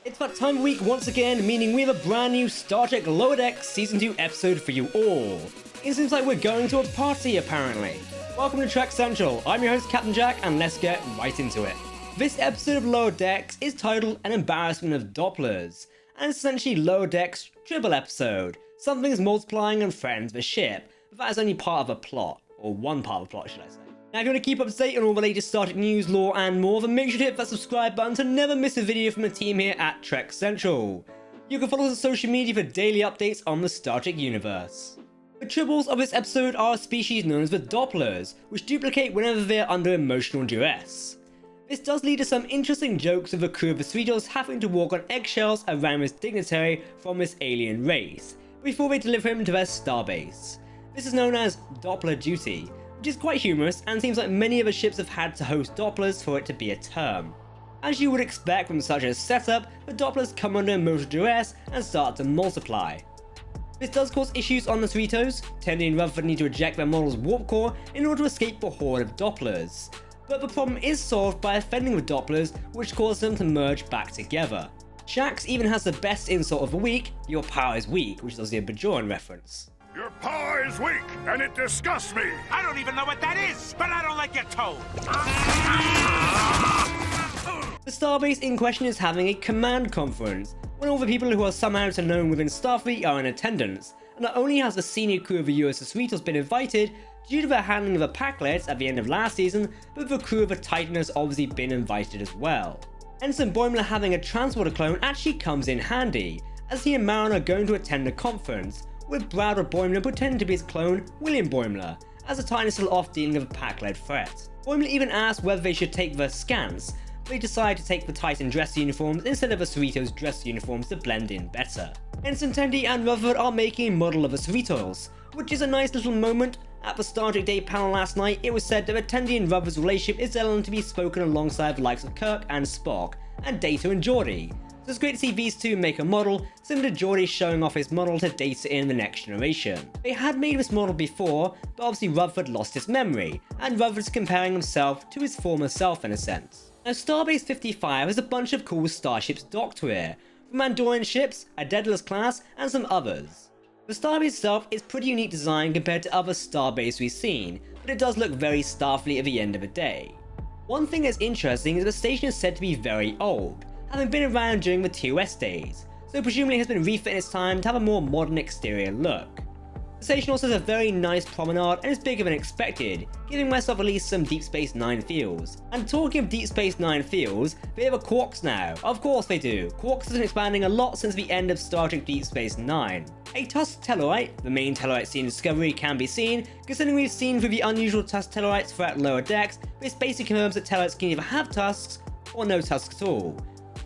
It's that time of week once again, meaning we have a brand new Star Trek Lower Decks Season 2 episode for you all. It seems like we're going to a party, apparently. Welcome to Trek Central. I'm your host, Captain Jack, and let's get right into it. This episode of Lower Decks is titled An Embarrassment of Dopplers, and it's essentially Lower Decks' triple episode. Something is multiplying and threatens the ship, but that is only part of a plot, or one part of a plot, should I say. Now, if you want to keep up to date on all the latest Star Trek news, lore, and more, then make sure to hit that subscribe button to never miss a video from the team here at Trek Central. You can follow us on social media for daily updates on the Star Trek universe. The tribbles of this episode are a species known as the Dopplers, which duplicate whenever they're under emotional duress. This does lead to some interesting jokes with the crew of the Cerritos having to walk on eggshells around this dignitary from this alien race, before they deliver him to their starbase. This is known as Doopler Duty, which is quite humorous and seems like many of the ships have had to host Dopplers for it to be a term. As you would expect from such a setup, the Dopplers come under emotional duress and start to multiply. This does cause issues on the Cerritos. Tendi and Rutherford need to eject their model's warp core in order to escape the horde of Dopplers. But the problem is solved by offending with Dopplers, which causes them to merge back together. Shax even has the best insult of the week, "Your power is weak," which is obviously a Bajoran reference. Your power is weak, and it disgusts me! I don't even know what that is, but I don't like your tone! The starbase in question is having a command conference, when all the people who are somehow to known within Starfleet are in attendance, and not only has the senior crew of the USS Cerritos been invited, due to their handling of the Packlets at the end of last season, but the crew of the Titan has obviously been invited as well. Ensign Boimler having a transporter clone actually comes in handy, as he and Marin are going to attend a conference, with Browder Boimler pretending to be his clone, William Boimler, as the Titan is still off dealing with a Packlet threat. Boimler even asks whether they should take the scans, but they decide to take the Titan dress uniforms instead of the Cerritos dress uniforms to blend in better. Ensign Tendi and Rutherford are making a model of the Cerritos, which is a nice little moment. At the Star Trek Day panel last night, it was said that the Tendi and Rutherford's relationship is element to be spoken alongside the likes of Kirk and Spock, and Data and Geordi. So it's great to see these two make a model, similar to Geordi showing off his model to Data in The Next Generation. They had made this model before, but obviously Rutherford lost his memory, and Rutherford's comparing himself to his former self in a sense. Now, Starbase 55 has a bunch of cool starships docked to here, from Andorian ships, a Daedalus class, and some others. The starbase itself is pretty unique design compared to other starbase we've seen, but it does look very Starfleet at the end of the day. One thing that's interesting is the station is said to be very old, having been around during the TOS days, so presumably has been refit in its time to have a more modern exterior look. The station also has a very nice promenade and is bigger than expected, giving myself at least some Deep Space Nine feels. And talking of Deep Space Nine feels, they have a Quarks now. Of course they do. Quarks has been expanding a lot since the end of Star Trek Deep Space Nine. A Tusk Tellurite, the main Tellurite seen in Discovery, can be seen, considering we've seen through the unusual Tusk Tellurites throughout Lower Decks. This basically confirms that Tellurites can either have tusks or no tusks at all,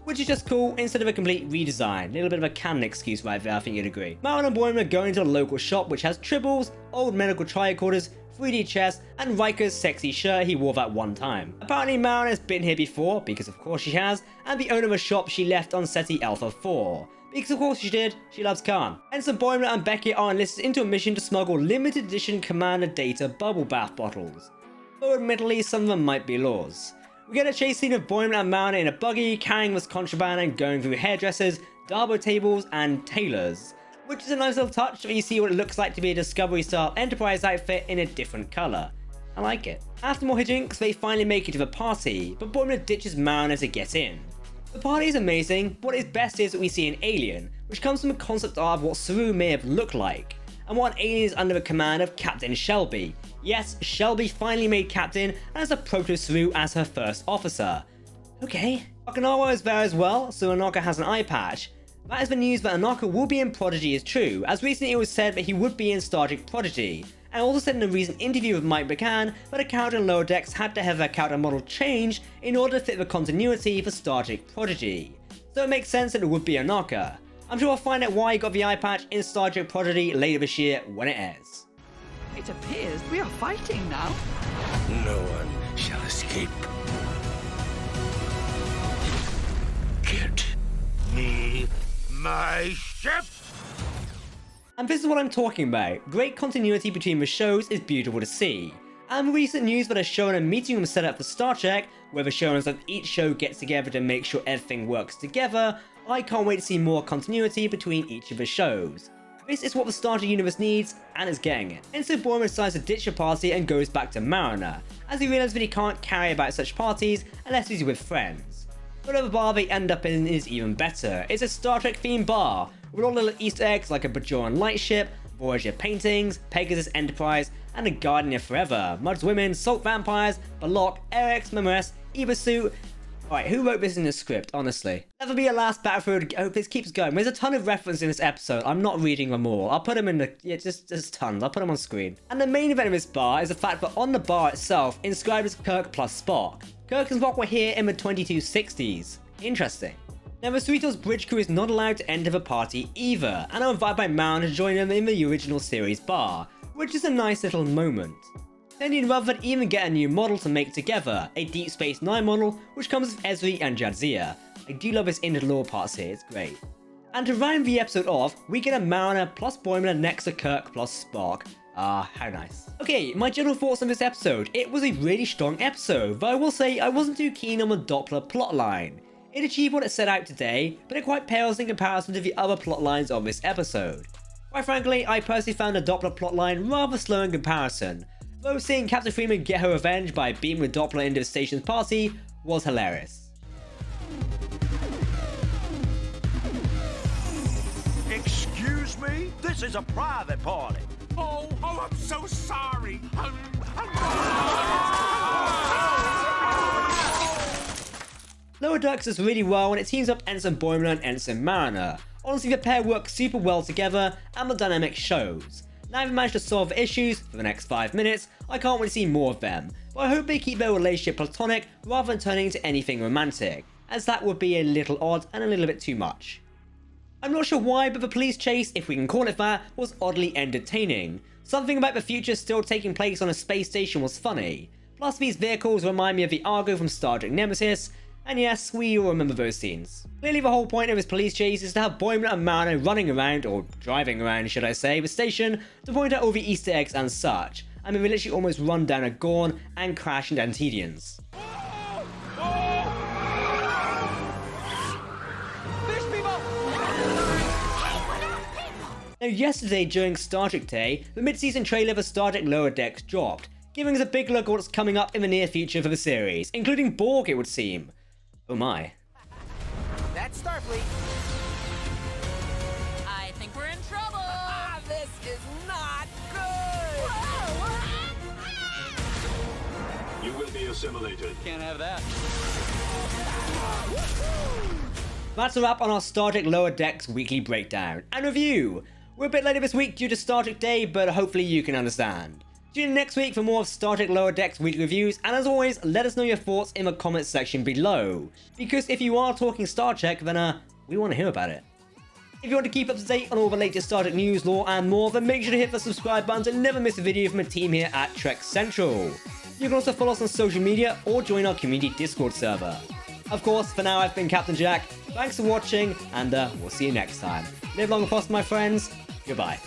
which is just cool instead of a complete redesign. A little bit of a canon excuse right there, I think you'd agree. Marin and Boimler go into a local shop which has tribbles, old medical tricorders, 3D chess, and Riker's sexy shirt he wore that one time. Apparently Marin has been here before, because of course she has, and the owner of a shop she left on SETI Alpha 4. Because of course she did, she loves Khan. Ensign Boimler and Beckett are enlisted into a mission to smuggle limited edition Commander Data bubble bath bottles, though admittedly some of them might be laws. We get a chase scene of Boimler and Marin in a buggy, carrying this contraband and going through hairdressers, Darbo tables, and tailors, which is a nice little touch when you see what it looks like to be a Discovery-style Enterprise outfit in a different colour. I like it. After more hijinks, they finally make it to the party, but Boimler ditches Marin to get in. The party is amazing, but what is best is that we see an alien, which comes from a concept art of what Saru may have looked like, and what an alien is under the command of Captain Shelby. Yes, Shelby finally made captain and has a Proto-Saru as her first officer. Okay. Okinawa is there as well, so Anaka has an eye patch. That is the news that Anaka will be in Prodigy is true, as recently it was said that he would be in Star Trek Prodigy, and also said in a recent interview with Mike McCann that a character in Lower Decks had to have their character model changed in order to fit the continuity for Star Trek Prodigy. So it makes sense that it would be Anaka. I'm sure we'll find out why he got the eye patch in Star Trek Prodigy later this year when it airs. It appears we are fighting now. No one shall escape. Get me my ship! And this is what I'm talking about. Great continuity between the shows is beautiful to see, And recent news that a showrunner meeting room set up for Star Trek, where the showrunners of each show gets together to make sure everything works together. I can't wait to see more continuity between each of the shows. This is what the Star Trek universe needs, and it's getting it. And so Boimler decides to ditch the party and goes back to Mariner, as he realizes that he can't carry about such parties unless he's with friends. But the bar they end up in is even better. It's a Star Trek themed bar, with all little Easter eggs like a Bajoran lightship, Voyager paintings, Pegasus Enterprise, and a Guardian Forever, Mud's Women, Salt Vampires, Balok, Eric's, Memories, Eva Sue. Alright, who wrote this in the script, honestly? That'll be a last Battlefield. I hope this keeps going. There's a ton of references in this episode. I'm not reading them all. I'll put them in the... yeah, just tons. I'll put them on screen. And the main event of this bar is the fact that on the bar itself, inscribed as Kirk plus Spock. Kirk and Spock were here in the 2260s. Interesting. Now, the Cerritos bridge crew is not allowed to enter the party either, and are invited by Mariner to join them in the original series bar, which is a nice little moment. Then you'd rather even get a new model to make together, a Deep Space Nine model, which comes with Ezri and Jadzia. I do love this interlore parts here, it's great. And to round the episode off, we get a Mariner plus Boimler next to Kirk plus Spock. Ah, how nice. Okay, my general thoughts on this episode. It was a really strong episode, though I will say I wasn't too keen on the Doppler plotline. It achieved what it set out today, but it quite pales in comparison to the other plotlines of this episode. Quite frankly, I personally found the Doppler plotline rather slow in comparison, though seeing Captain Freeman get her revenge by beating the Doppler into the station's party was hilarious. Excuse me? This is a private party. Oh, I'm so sorry. Lower Decks does really well when it teams up Ensign Boimler and Ensign Mariner. Honestly, the pair work super well together and the dynamic shows. Now they've managed to solve the issues for the next 5 minutes, I can't wait to see more of them, but I hope they keep their relationship platonic rather than turning into anything romantic, as that would be a little odd and a little bit too much. I'm not sure why, but the police chase, if we can call it that, was oddly entertaining. Something about the future still taking place on a space station was funny. Plus these vehicles remind me of the Argo from Star Trek Nemesis, and yes, we all remember those scenes. Clearly the whole point of his police chase is to have Boimler and Mariner running around, or driving around should I say, the station to point out all the Easter eggs and such. I mean, we literally almost run down a Gorn and crash into Antedians. Now yesterday during Star Trek Day, the mid-season trailer for Star Trek Lower Decks dropped, giving us a big look at what's coming up in the near future for the series, including Borg it would seem. Oh my. That's Starfleet. I think we're in trouble. This is not good. You will be assimilated. Can't have that. That's a wrap on our Star Trek Lower Decks weekly breakdown and review. We're a bit later this week due to Star Trek Day, but hopefully you can understand. Tune in next week for more of Star Trek Lower Decks weekly reviews, and as always, let us know your thoughts in the comments section below. Because if you are talking Star Trek, then we want to hear about it. If you want to keep up to date on all the latest Star Trek news, lore, and more, then make sure to hit the subscribe button to never miss a video from the team here at Trek Central. You can also follow us on social media or join our community Discord server. Of course, for now I've been Captain Jack, thanks for watching, and we'll see you next time. Live long and prosper, my friends, goodbye.